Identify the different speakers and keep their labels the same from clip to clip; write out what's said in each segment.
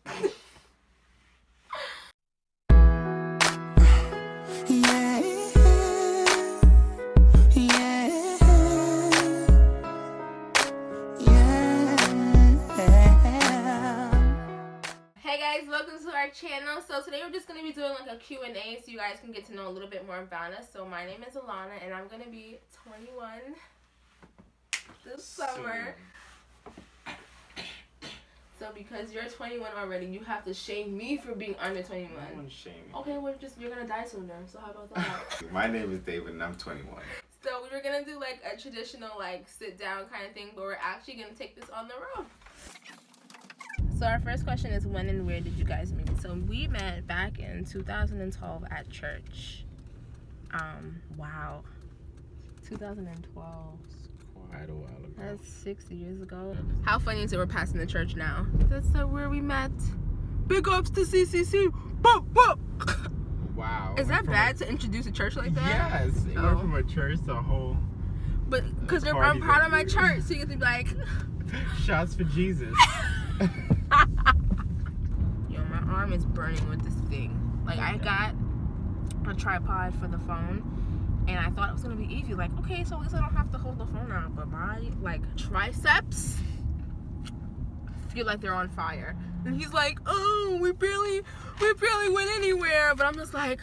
Speaker 1: Hey guys, welcome to our channel. So today we're just going to be doing like a Q&A so you guys can get to know a little bit more about us. So my name is Alana and I'm going to be 21 this summer. So because you're 21 already, you have to shame me for being under 21.
Speaker 2: I want to shame you.
Speaker 1: Okay, well you're going to die sooner, so how about that?
Speaker 2: My name is David and I'm 21.
Speaker 1: So we were going to do like a traditional like sit down kind of thing, but we're actually going to take this on the road. So our first question is, when and where did you guys meet? So we met back in 2012 at church. Wow. 2012.
Speaker 2: Quite a while ago.
Speaker 1: That's 6 years ago. How funny is it we're passing the church now? That's where we met. Big ups to CCC. Boop, boop.
Speaker 2: Wow.
Speaker 1: Is that bad to introduce a church like that?
Speaker 2: Yes. It went from a church to a whole...
Speaker 1: But because I'm part of my church, so you get to be like...
Speaker 2: Shots for Jesus.
Speaker 1: Yo, my arm is burning with this thing. Like, I got a tripod for the phone, and I thought it was gonna be easy. Like, okay, so at least I don't have to hold the phone out. But my like triceps feel like they're on fire. And he's like, "Oh, we barely went anywhere." But I'm just like,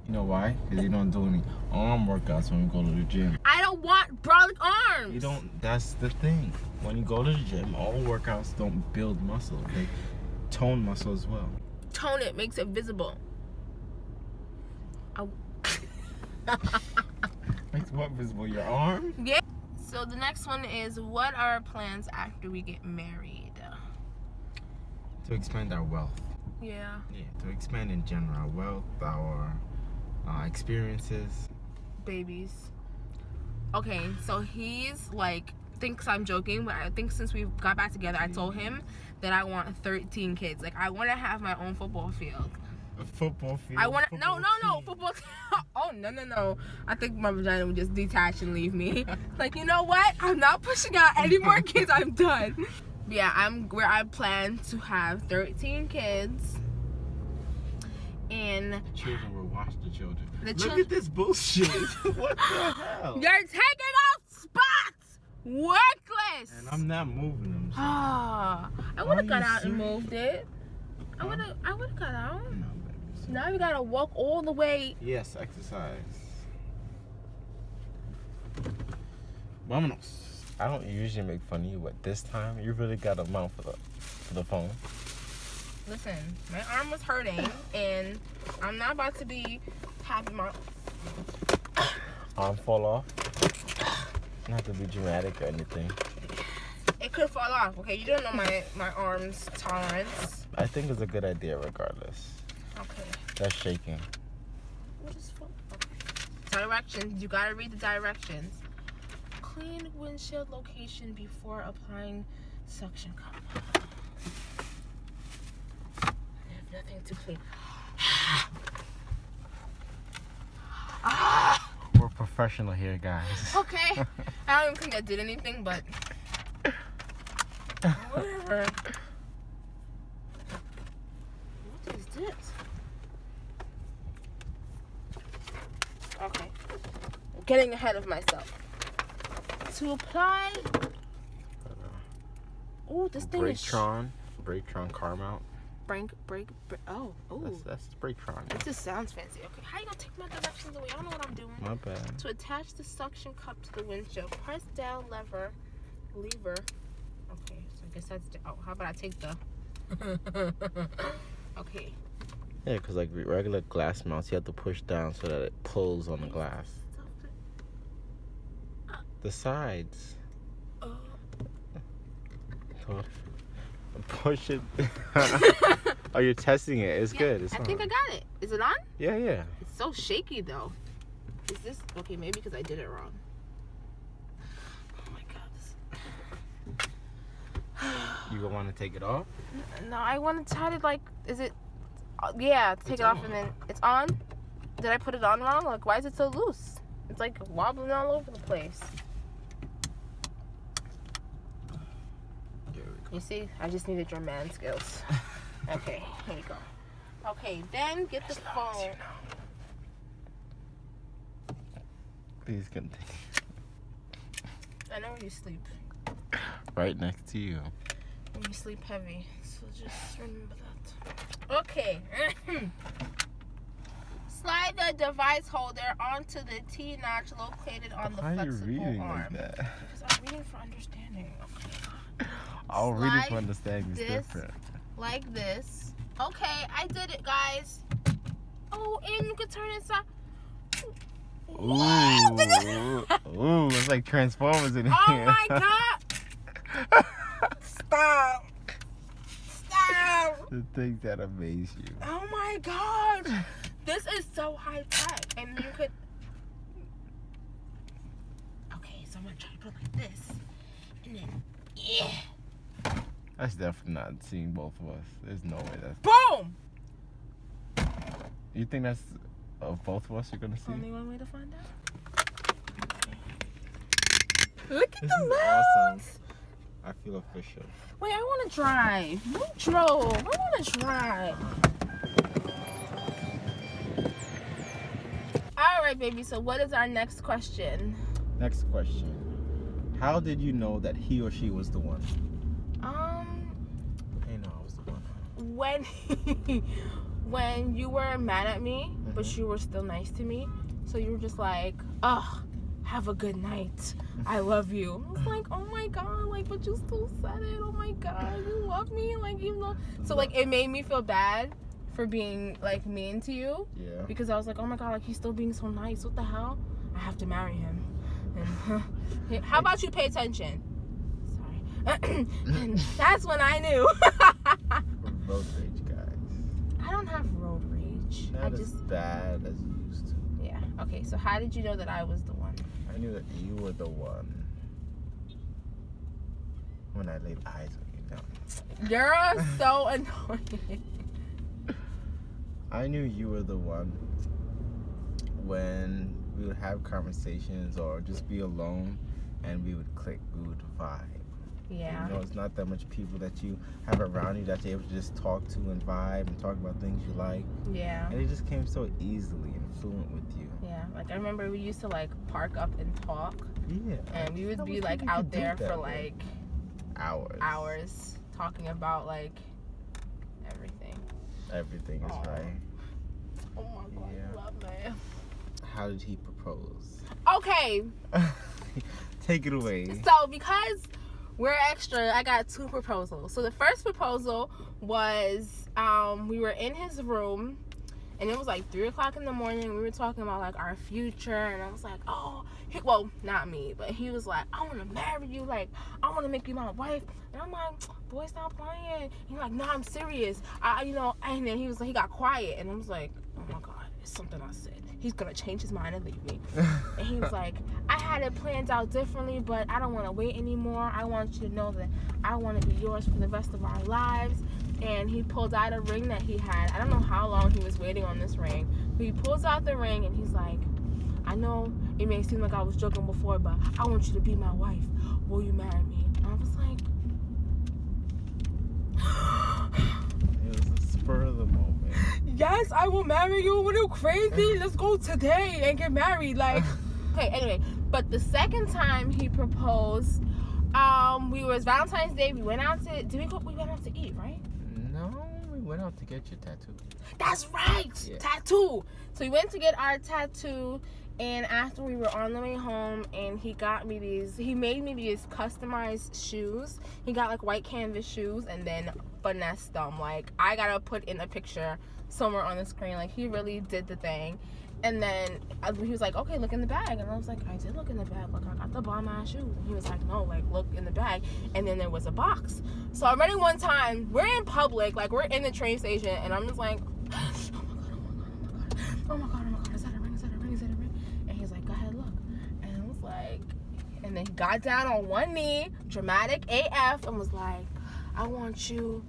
Speaker 2: You know why? Because you don't do any arm workouts when you go to the gym.
Speaker 1: I don't want brolic arms.
Speaker 2: You don't. That's the thing. When you go to the gym, all workouts don't build muscle. They tone muscle as well.
Speaker 1: Tone it, makes it visible.
Speaker 2: Makes what visible? Your arm?
Speaker 1: Yeah. So the next one is, what are our plans after we get married?
Speaker 2: To expand our wealth.
Speaker 1: Yeah.
Speaker 2: Yeah, to expand in general our wealth, our experiences.
Speaker 1: Babies. Okay, so he's like, thinks I'm joking, but I think since we got back together, I told him that I want 13 kids. Like, I want to have my own football field.
Speaker 2: A football field?
Speaker 1: I want to, no, football. Oh, no. I think my vagina would just detach and leave me. Like, you know what? I'm not pushing out any more kids. I'm done. Yeah, I plan to have 13 kids. And
Speaker 2: the children will watch the children. Look at this bullshit. What the hell?
Speaker 1: You're taking off spots. Workless.
Speaker 2: And I'm not moving them. So.
Speaker 1: I would have got out and moved it. I would have got out.
Speaker 2: No, baby. So.
Speaker 1: Now we gotta walk all the way.
Speaker 2: Yes, exercise. Vámonos. I don't usually make fun of you, but this time you really got a mouth for the phone.
Speaker 1: Listen, my arm was hurting, and I'm not about to be having my
Speaker 2: arm fall off. Not to be dramatic or anything.
Speaker 1: It could fall off, okay? You don't know my arm's tolerance.
Speaker 2: I think it's a good idea regardless.
Speaker 1: Okay.
Speaker 2: That's shaking.
Speaker 1: Directions. You gotta read the directions. Clean windshield location before applying suction cup. I have nothing to clean.
Speaker 2: We're professional here, guys.
Speaker 1: Okay. I don't even think I did anything, but whatever. What is this? Okay. I'm getting ahead of myself. To apply. Oh, this thing is.
Speaker 2: Brake-tron car mount.
Speaker 1: Brake. Oh.
Speaker 2: That's Brake-tron.
Speaker 1: It just sounds fancy. Okay, how you gonna take my directions away? I don't know what I'm doing.
Speaker 2: My bad.
Speaker 1: To attach the suction cup to the windshield, press down lever. Okay, so I guess that's the. Oh, how about I take the. Okay.
Speaker 2: Yeah, because like regular glass mounts, you have to push down so that it pulls on the glass. The sides. Push it. Oh, you're testing it. It's good. It's
Speaker 1: I think I got it. Is it on?
Speaker 2: Yeah.
Speaker 1: It's so shaky though. Is this okay? Maybe because I did it wrong. Oh my god.
Speaker 2: You gonna want to take it off?
Speaker 1: No, I want to try to like. Is it? Yeah, take it off and then it's on. Did I put it on wrong? Like, why is it so loose? It's like wobbling all over the place.
Speaker 2: There we
Speaker 1: You see, I just needed your man skills. Okay, here you go. Okay, then get the phone.
Speaker 2: Please continue.
Speaker 1: I know you sleep.
Speaker 2: Right next to you.
Speaker 1: You sleep heavy, so just remember that. Okay. Slide the device holder onto the T-notch located on the flexible
Speaker 2: arm. Why are you reading
Speaker 1: arm.
Speaker 2: like that?
Speaker 1: Because I'm reading for understanding. Okay.
Speaker 2: I'll read it for understanding is different.
Speaker 1: Like this. Okay, I did it, guys. Oh, and you can turn inside.
Speaker 2: Ooh, it's like Transformers in here.
Speaker 1: Oh my god! Stop! Stop!
Speaker 2: The things that amaze you.
Speaker 1: Oh my god! This is so high tech, and you could. Okay, so I'm gonna try to put it like this, and then
Speaker 2: That's definitely not seeing both of us. There's no way that's.
Speaker 1: boom!
Speaker 2: You think that's of both of us you're gonna see?
Speaker 1: Only one way to find out. Look at
Speaker 2: This
Speaker 1: the
Speaker 2: is
Speaker 1: mouse.
Speaker 2: awesome. I feel official.
Speaker 1: Wait, I want to drive. You drove. I want to drive. All right, baby. So, what is our next question?
Speaker 2: Next question. How did you know that he or she was the one? I know I was the one.
Speaker 1: When you were mad at me, but you were still nice to me, so you were just like, "Ugh, have a good night. I love you." I was like, "Oh my god!" Like, but you still said it. Oh my god, you love me. Like, even though, so like, it made me feel bad for being like mean to you.
Speaker 2: Yeah.
Speaker 1: Because I was like, "Oh my god, like he's still being so nice. What the hell? I have to marry him." And how about you pay attention? Sorry. And that's when I knew.
Speaker 2: Road rage, guys.
Speaker 1: I don't have road rage.
Speaker 2: Not as bad as you used to.
Speaker 1: Yeah. Okay, so how did you know that I was the one?
Speaker 2: I knew that you were the one when I laid eyes on you. No.
Speaker 1: You're so annoying.
Speaker 2: I knew you were the one when we would have conversations or just be alone and we would click, we would vibe.
Speaker 1: Yeah.
Speaker 2: You know, it's not that much people that you have around you that you're able to just talk to and vibe and talk about things you like.
Speaker 1: Yeah.
Speaker 2: And it just came so easily and fluent with you.
Speaker 1: Yeah. Like I remember we used to like park up and talk.
Speaker 2: Yeah.
Speaker 1: And we would be like out there for like hours talking about like everything.
Speaker 2: Everything is right.
Speaker 1: Oh my god,
Speaker 2: Yeah.
Speaker 1: love man.
Speaker 2: How did he propose?
Speaker 1: Okay.
Speaker 2: Take it away.
Speaker 1: So because we're extra, I got 2 proposals. So the first proposal was we were in his room and it was like 3 o'clock in the morning. We were talking about like our future and I was like, oh, well, not me, but he was like, I want to marry you. Like, I want to make you my wife. And I'm like, boy, stop playing. And he's like, no, I'm serious. And then he was like, he got quiet and I was like, oh my God, it's something I said. He's going to change his mind and leave me. And he was like, I had it planned out differently, but I don't want to wait anymore. I want you to know that I want to be yours for the rest of our lives. And he pulled out a ring that he had. I don't know how long he was waiting on this ring. But he pulls out the ring and he's like, I know it may seem like I was joking before, but I want you to be my wife. Will you marry me? And I was like...
Speaker 2: It was a spur of the moment.
Speaker 1: Yes, I will marry you. What are you crazy? Let's go today and get married. Like, okay, anyway. But the second time he proposed, we was Valentine's Day. We went out to, we went out to eat, right?
Speaker 2: No, we went out to get your tattoo.
Speaker 1: That's right. Yeah. Tattoo. So we went to get our tattoo. And after we were on the way home and he made me these customized shoes. He got like white canvas shoes and then finessed them. Like I gotta put in a picture somewhere on the screen. Like he really did the thing. And then he was like, okay, look in the bag. And I was like, I did look in the bag. Like I got the bomb ass shoes. And he was like, no, like look in the bag. And then there was a box. So already one time we're in public, like we're in the train station and I'm just like, oh my god. Is that a ring? And he's like, go ahead, look. And I was like, and then he got down on one knee, dramatic AF, and was like, I want you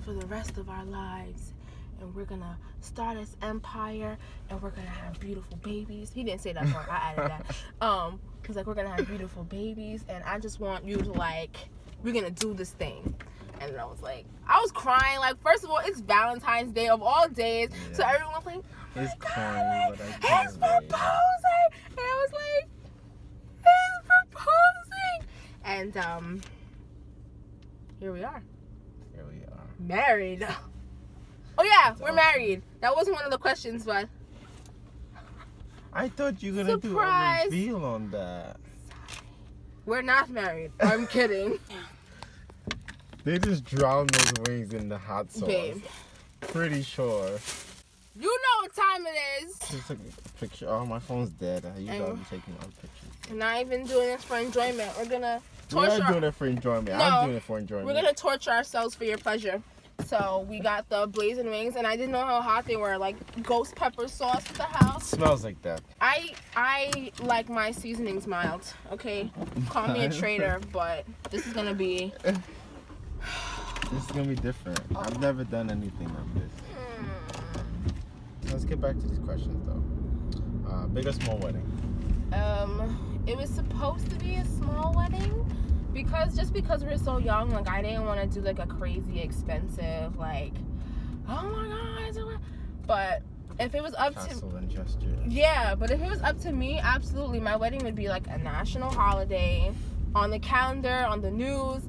Speaker 1: for the rest of our lives. And we're going to start this empire, and we're going to have beautiful babies. He didn't say that part. I added that. He's like, we're going to have beautiful babies, and I just want you to, like, we're gonna do this thing. And then I was crying. Like, first of all, it's Valentine's Day of all days. Yeah. So everyone was like, oh
Speaker 2: it's
Speaker 1: my
Speaker 2: corny,
Speaker 1: God,
Speaker 2: but I
Speaker 1: he's proposing. And I was like, he's proposing. And here we are. Married. Oh yeah, we're married. That wasn't one of the questions, but
Speaker 2: I thought you were gonna do a reveal on that.
Speaker 1: We're not married. I'm kidding.
Speaker 2: They just drowned those wings in the hot sauce.
Speaker 1: Babe.
Speaker 2: Pretty sure.
Speaker 1: You know what time it is.
Speaker 2: Just took a picture. Oh, my phone's dead. You gotta be taking all pictures.
Speaker 1: We're not even doing this for enjoyment. We're gonna
Speaker 2: torture. We're not doing it for enjoyment. No, I'm doing it for enjoyment.
Speaker 1: We're gonna torture ourselves for your pleasure. So we got the blazing wings, and I didn't know how hot they were. Like ghost pepper sauce at the house.
Speaker 2: Smells like that.
Speaker 1: I like my seasonings mild. Okay, call me a traitor, but this is gonna be.
Speaker 2: This is gonna be different. I've never done anything like this. Let's get back to these questions though. Big or small wedding?
Speaker 1: It was supposed to be a small wedding. Because we're so young, like I didn't want to do like a crazy expensive, like, oh my God. But if it was up but if it was up to me, absolutely, my wedding would be like a national holiday, on the calendar, on the news.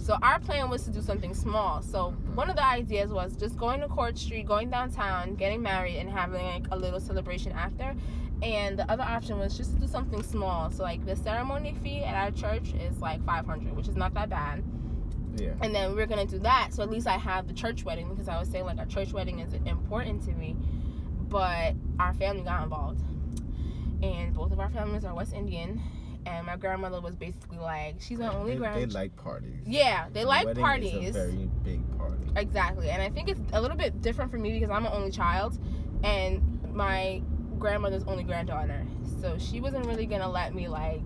Speaker 1: So our plan was to do something small. So one of the ideas was just going to Court Street, going downtown, getting married, and having like a little celebration after. And the other option was just to do something small. So like the ceremony fee at our church is like $500, which is not that bad.
Speaker 2: Yeah.
Speaker 1: And then we're gonna do that. So at least I have the church wedding, because I was saying like our church wedding is important to me. But our family got involved, and both of our families are West Indian. And my grandmother was basically like, she's my only grandchild.
Speaker 2: They like parties.
Speaker 1: Yeah, they like parties.
Speaker 2: It's a very big party.
Speaker 1: Exactly. And I think it's a little bit different for me because I'm an only child, and my grandmother's only granddaughter. So she wasn't really gonna let me like,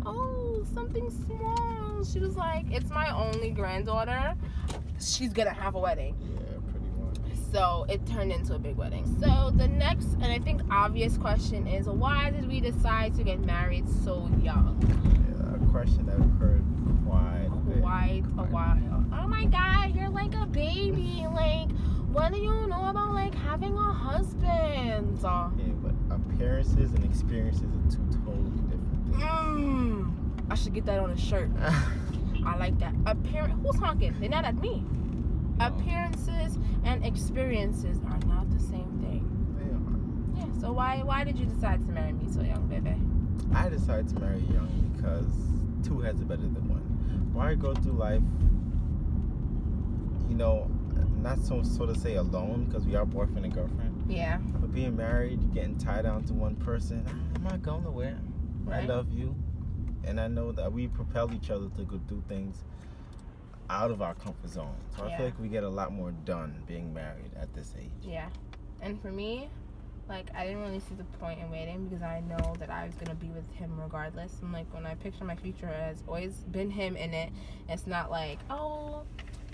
Speaker 1: oh, something small. She was like, it's my only granddaughter. She's gonna have a wedding.
Speaker 2: Yeah, pretty much.
Speaker 1: So it turned into a big wedding. So the next, and I think obvious question is, why did we decide to get married so young?
Speaker 2: Yeah, a question that I've heard quite
Speaker 1: a while. Oh my God, you're like a baby. Like, what do you know about like having a husband?
Speaker 2: Yeah, but appearances and experiences are two totally different things.
Speaker 1: I should get that on a shirt. I like that. Who's honking? They're not at me. Appearances and experiences are not the same thing.
Speaker 2: They are.
Speaker 1: Yeah. So why did you decide to marry me so young, baby?
Speaker 2: I decided to marry young because two heads are better than one. Why go through life, not so to say alone, because we are boyfriend and girlfriend.
Speaker 1: Yeah.
Speaker 2: But being married, you're getting tied down to one person. I'm not going nowhere. Right. I love you, and I know that we propel each other to go do things out of our comfort zone. So I feel like we get a lot more done being married at this age.
Speaker 1: Yeah. And for me, like, I didn't really see the point in waiting because I know that I was going to be with him regardless. And like, when I picture my future, it has always been him in it. It's not like, oh,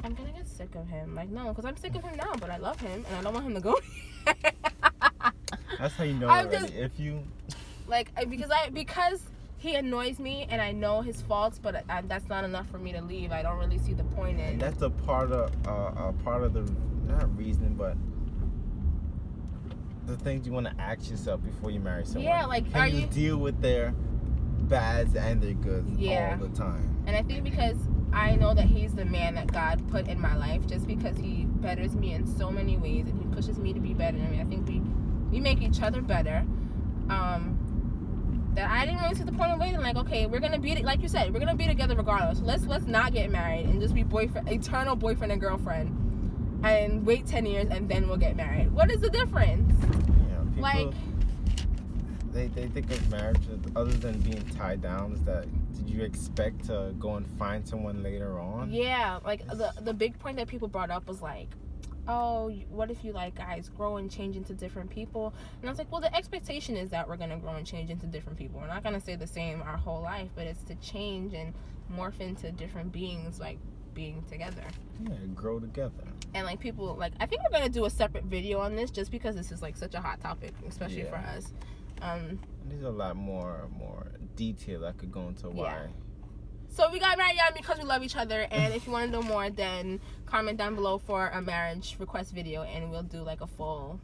Speaker 1: I'm going to get sick of him. Like, no, because I'm sick of him now, but I love him and I don't want him to go.
Speaker 2: That's how you know already. If you
Speaker 1: like, because he annoys me and I know his faults, but that's not enough for me to leave. I don't really see the point in.
Speaker 2: And that's a part of the, not reasoning, but the things you want to ask yourself before you marry someone.
Speaker 1: Yeah, like,
Speaker 2: can you deal with their bads and their goods all the time?
Speaker 1: And I think because I know that he's the man that God put in my life, just because he betters me in so many ways and he pushes me to be better. I mean, I think we make each other better. That I didn't really see the point of waiting. Like, okay, we're gonna be, like you said, we're gonna be together regardless. Let's not get married and just be eternal boyfriend and girlfriend, and wait 10 years and then we'll get married. What is the difference?
Speaker 2: Yeah, people,
Speaker 1: like,
Speaker 2: they think of marriage other than being tied down. Is that, did you expect to go and find someone later on?
Speaker 1: Yeah, like the big point that people brought up was like, oh, what if you like guys grow and change into different people? And I was like, well, the expectation is that we're gonna grow and change into different people. We're not gonna stay the same our whole life, but it's to change and morph into different beings, like being together.
Speaker 2: Yeah, grow together.
Speaker 1: And like, people, like, I think we're gonna do a separate video on this just because this is like such a hot topic, especially for us.
Speaker 2: There's a lot more detail I could go into why
Speaker 1: So we got married young because we love each other, and if you want to know more, then comment down below for a marriage request video, and we'll do like a full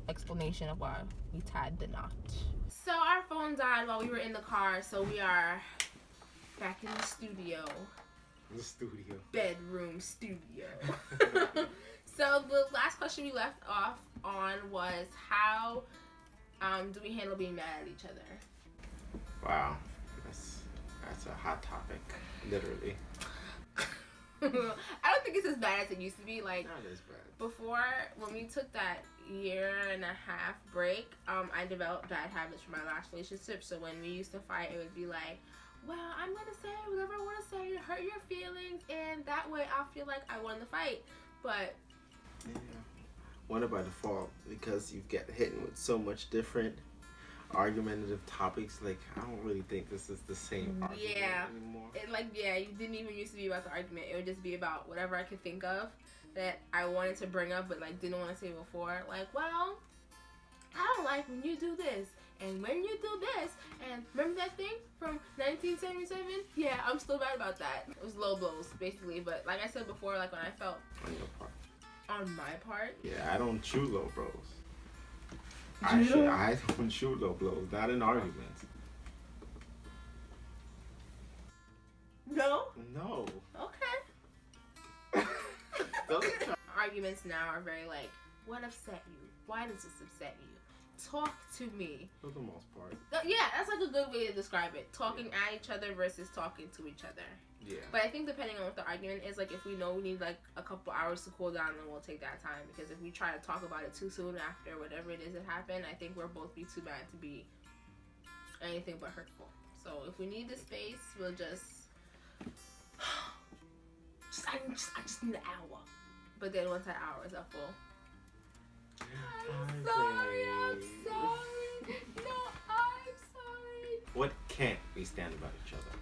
Speaker 1: explanation of why we tied the knot. So our phone died while we were in the car, so we are back in the studio.
Speaker 2: The studio.
Speaker 1: Bedroom studio. So the last question we left off on was how do we handle being mad at each other?
Speaker 2: Wow, that's a hot topic, literally.
Speaker 1: I don't think it's as bad as it used to be. Like,
Speaker 2: Not as bad.
Speaker 1: before, when we took that 1.5-year break, I developed bad habits from my last relationship. So when we used to fight, it would be like, well, I'm gonna say whatever I want to say to hurt your feelings, and that way I'll feel like I won the fight. But
Speaker 2: Yeah. Wonder by default, because you get hit with so much different argumentative topics, like I don't really think this is the same argument anymore.
Speaker 1: You didn't even used to be about the argument. It would just be about whatever I could think of that I wanted to bring up but like didn't want to say before. Like, well, I don't like when you do this, and when you do this, and remember that thing from 1977? Yeah, I'm still mad about that. It was low blows basically, but like I said before, like when I felt
Speaker 2: On your part.
Speaker 1: on my part.
Speaker 2: Yeah, I don't shoot low blows.
Speaker 1: You don't?
Speaker 2: I don't shoot low blows, not in arguments.
Speaker 1: No?
Speaker 2: No.
Speaker 1: Okay.
Speaker 2: Doesn't try.
Speaker 1: Arguments now are very like, what upset you? Why does this upset you? Talk to me.
Speaker 2: For the most part.
Speaker 1: Yeah, that's like a good way to describe it. Talking at each other versus talking to each other.
Speaker 2: Yeah.
Speaker 1: But I think depending on what the argument is, like if we know we need like a couple hours to cool down, then we'll take that time. Because if we try to talk about it too soon after whatever it is that happened, I think we'll both be too bad to be anything but hurtful. So if we need the space, we'll I just need an hour. But then once that hour is up, I'm sorry. No, I'm sorry.
Speaker 2: What can't we stand about each other?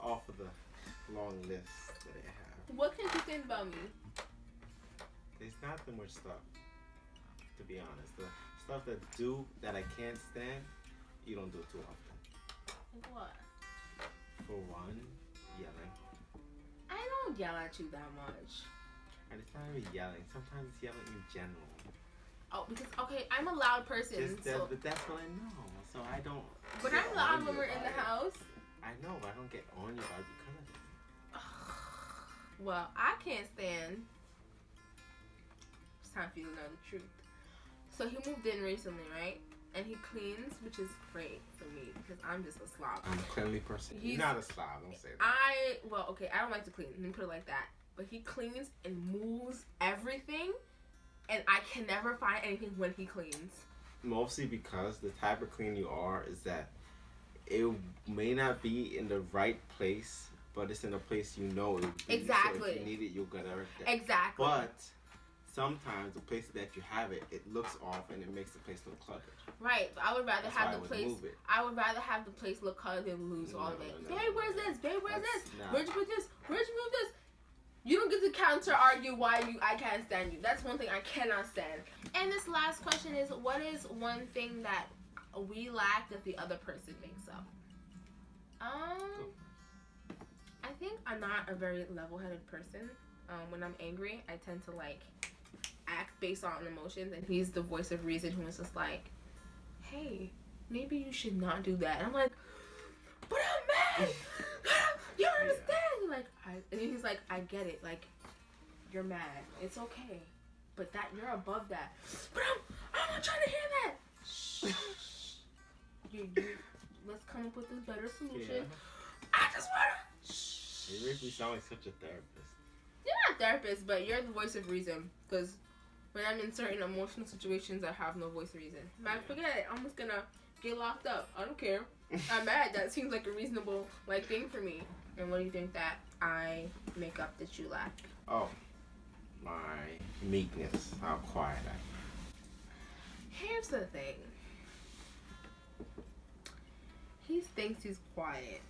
Speaker 2: Off of the long list that I have.
Speaker 1: What can you stand about me?
Speaker 2: There's not that much stuff, to be honest. The stuff that I can't stand, you don't do too often.
Speaker 1: Like what?
Speaker 2: For one, yelling.
Speaker 1: I don't yell at you that much.
Speaker 2: And it's not even yelling. Sometimes it's yelling in general.
Speaker 1: Oh, because okay, I'm a loud person.
Speaker 2: But that's what I know. So I don't.
Speaker 1: But I'm loud when we're in the house.
Speaker 2: I know, but I don't get on you about it because of it.
Speaker 1: Well, I can't stand. It's time for you to know the truth. So he moved in recently, right? And he cleans, which is great for me because I'm just a slob.
Speaker 2: I'm a cleanly person. You're not a slob. Don't say that.
Speaker 1: I don't like to clean. Let me put it like that. But he cleans and moves everything, and I can never find anything when he cleans.
Speaker 2: Mostly because the type of clean you are is that it may not be in the right place, but it's in a place you know it would be.
Speaker 1: Exactly.
Speaker 2: So if you need it, you'll get it.
Speaker 1: Exactly.
Speaker 2: But sometimes the place that you have it, it looks off and it makes the place look cluttered.
Speaker 1: Right. But I would rather
Speaker 2: That's
Speaker 1: have
Speaker 2: why
Speaker 1: the
Speaker 2: I
Speaker 1: place.
Speaker 2: would move it.
Speaker 1: I would rather have the place look cluttered than lose all of it. Babe, where's this? Babe, where's this? Where'd you put this? Where'd you move this? You don't get to counter argue why I can't stand you. That's one thing I cannot stand. And this last question is, what is one thing that we lack that the other person makes up? I think I'm not a very level-headed person. When I'm angry, I tend to like act based on emotions, and he's the voice of reason who is just like, hey, maybe you should not do that. And I'm like, but I'm mad. You don't understand. And he's like, I get it. Like, you're mad. It's okay. But that you're above that. But I'm not trying to hear that. Shh. Let's come up with a better solution.
Speaker 2: Yeah.
Speaker 1: I just wanna. Shh.
Speaker 2: You make me sound like such a therapist.
Speaker 1: You're not a therapist, but you're the voice of reason. Because when I'm in certain emotional situations, I have no voice of reason. But forget it. I'm just gonna get locked up. I don't care. I'm mad. That seems like a reasonable thing for me. And what do you think that I make up that you lack?
Speaker 2: Oh, my meekness. How quiet I am.
Speaker 1: Here's the thing. He thinks he's quiet.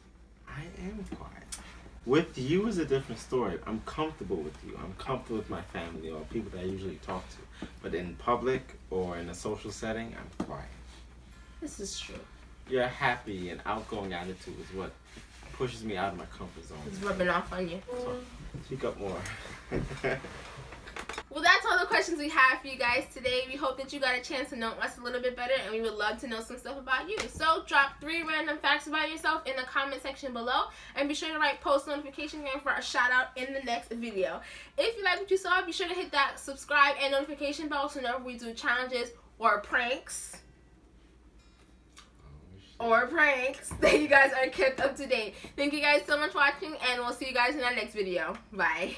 Speaker 2: I am quiet. With you is a different story. I'm comfortable with you. I'm comfortable with my family or people that I usually talk to. But in public or in a social setting, I'm quiet.
Speaker 1: This is true.
Speaker 2: your happy and outgoing attitude is what pushes me out of my comfort zone.
Speaker 1: It's rubbing off on you.
Speaker 2: So, speak up more.
Speaker 1: Well, that's all the questions we have for you guys today. We hope that you got a chance to know us a little bit better, and we would love to know some stuff about you. So drop 3 random facts about yourself in the comment section below, and be sure to write post notification game for a shout out in the next video. If you like what you saw, be sure to hit that subscribe and notification bell so whenever we do challenges or pranks, that you guys are kept up to date. Thank you guys so much for watching, and we'll see you guys in our next video. Bye.